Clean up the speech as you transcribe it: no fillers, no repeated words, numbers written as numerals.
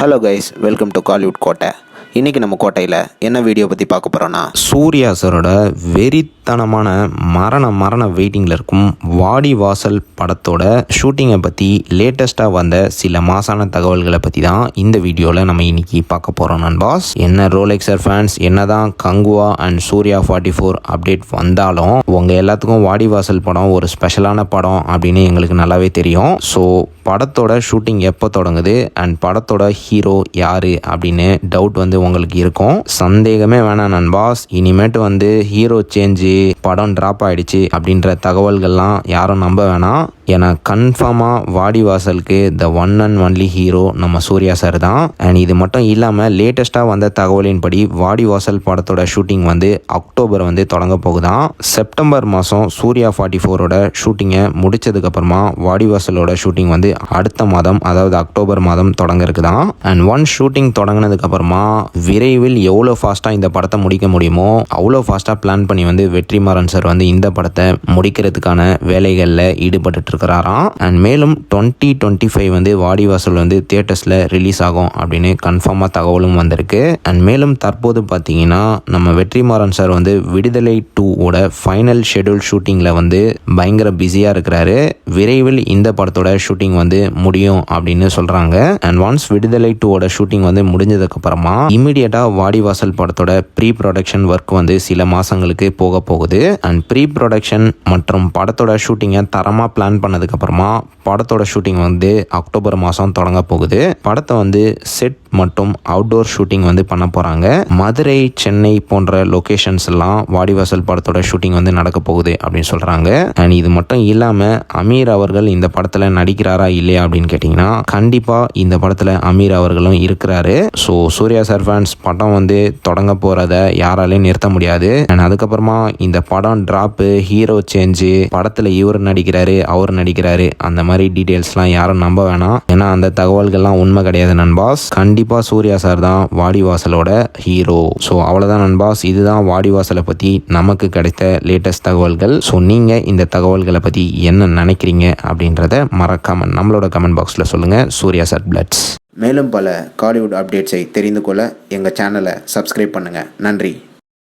Hello guys, welcome to Kollywood கோட்டை. இன்றைக்கி நம்ம கோட்டையில் என்ன வீடியோ பற்றி பார்க்க போகிறோன்னா, சூர்யா சாரோட வெறித்தனமான மரண வெயிட்டிங்கில் இருக்கும் வாடிவாசல் படத்தோட ஷூட்டிங்கை பற்றி லேட்டஸ்ட்டாக வந்த சில மாசான தகவல்களை பற்றி தான் இந்த வீடியோவில் நம்ம இன்றைக்கி பார்க்க போகிறோம் நண்பாஸ். என்ன ரோலெக்ஸர் ஃபேன்ஸ் என்ன தான் கங்குவா அண்ட் சூர்யா 44 அப்டேட் வந்தாலும் உங்கள் எல்லாத்துக்கும் வாடிவாசல் படம் ஒரு ஸ்பெஷலான படம் அப்படின்னு எங்களுக்கு நல்லாவே தெரியும். ஸோ படத்தோட ஷூட்டிங் எப்போ தொடங்குது அண்ட் படத்தோட ஹீரோ யார் அப்படின்னு டவுட் உங்களுக்கு இருக்கும். சந்தேகமே வேணாம் நண்பாஸ். இனிமேட்டு ஹீரோ சேஞ்சு படம் ட்ராப் ஆகிடுச்சு அப்படின்ற தகவல்கள்லாம் யாரும் நம்ப வேணாம். ஏன்னா கன்ஃபார்மாக வாடிவாசலுக்கு the one and only hero நம்ம சூர்யா சார் தான். அண்ட் இது மட்டும் இல்லாமல் லேட்டஸ்ட்டாக வந்த தகவலின்படி வாடிவாசல் படத்தோட ஷூட்டிங் அக்டோபர் தொடங்க போகுதான். செப்டம்பர் மாதம் சூர்யா 44ஓட ஷூட்டிங்கை முடிச்சதுக்கப்புறமா வாடிவாசலோட ஷூட்டிங் அடுத்த மாதம், அதாவது அக்டோபர் மாதம் தொடங்க இருக்குதான். அண்ட் ஒன் ஷூட்டிங் தொடங்கினதுக்கப்புறமா விரைவில் எவ்வளோ ஃபாஸ்ட்டாக இந்த படத்தை முடிக்க முடியுமோ அவ்வளோ ஃபாஸ்ட்டாக பிளான் பண்ணி வெற்றிமாறன் சார் இந்த படத்தை முடிக்கிறதுக்கான வேலைகளில் ஈடுபட்டு இருக்கிறாராம். அண்ட் மேலும் 2025 வாடிவாசல் தியேட்டர்ஸில் ரிலீஸ் ஆகும் அப்படின்னு கன்ஃபார்மாக தகவலும் வந்திருக்கு. அண்ட் மேலும் தற்போது பார்த்தீங்கன்னா நம்ம வெற்றிமாறன் சார் விடுதலை 2ஓட ஃபைனல் ஷெட்யூல் ஷூட்டிங்கில் பயங்கர பிஸியாக இருக்கிறாரு. விரைவில் இந்த படத்தோட ஷூட்டிங் முடியும் அப்படின்னு சொல்கிறாங்க. அண்ட் ஒன்ஸ் விடுதலை 2ஓட ஷூட்டிங் முடிஞ்சதுக்கப்புறமா இமீடியட்டாக வாடிவாசல் படத்தோட ப்ரீ ப்ரொடக்ஷன் ஒர்க் சில மாதங்களுக்கு போக போகுது. அண்ட் ப்ரீ ப்ரொடக்ஷன் மற்றும் படத்தோட ஷூட்டிங்கை தரமாக பிளான் பண்ணதுக்கப்புறமா படத்தோட ஷூட்டிங் அக்டோபர் மாதம் தொடங்க போகுது. படத்தை செட் மற்றும் அவுட்டோர் ஷூட்டிங் பண்ண போகிறாங்க. மதுரை, சென்னை போன்ற லொக்கேஷன்ஸ் எல்லாம் வாடிவாசல் படத்தோட ஷூட்டிங் நடக்க போகுது அப்படின்னு சொல்கிறாங்க. அண்ட் இது மட்டும் இல்லாமல் அமீர் அவர்கள் இந்த படத்தில் நடிக்கிறாரா இல்லையா அப்படின்னு கேட்டிங்கன்னா கண்டிப்பாக இந்த படத்தில் அமீர் அவர்களும் இருக்கிறாரு. ஸோ சூர்யா சார் ஃபேன்ஸ் படம் தொடங்க போகிறத யாராலையும் நிறுத்த முடியாது. அண்ட் அதுக்கப்புறமா இந்த படம் ட்ராப்பு, ஹீரோ சேஞ்சு, படத்தில் இவர் நடிக்கிறாரு அவர் நடிக்கிறாரு அந்த மாதிரி டீட்டெயில்ஸ்லாம் யாரும் நம்ப வேணாம். ஏன்னா அந்த தகவல்கள்லாம் உண்மை கிடையாது நண்பாஸ். கண்டிப்பாக சூர்யா சார் தான் வாடிவாசலோட ஹீரோ. ஸோ அவ்வளோதான் நண்பாஸ். இதுதான் வாடிவாசலை பற்றி நமக்கு கிடைத்த லேட்டஸ்ட் தகவல்கள். ஸோ நீங்கள் இந்த தகவல்களை பற்றி என்ன நினைக்கிறீங்க அப்படின்றத மறக்காம நம்மளோட கமெண்ட் பாக்ஸில் சொல்லுங்கள். சூர்யா சார் பிளட்ஸ். மேலும் பல காலிவுட் அப்டேட்ஸை தெரிந்து கொள்ள எங்கள் சேனலை சப்ஸ்கிரைப் பண்ணுங்கள். நன்றி.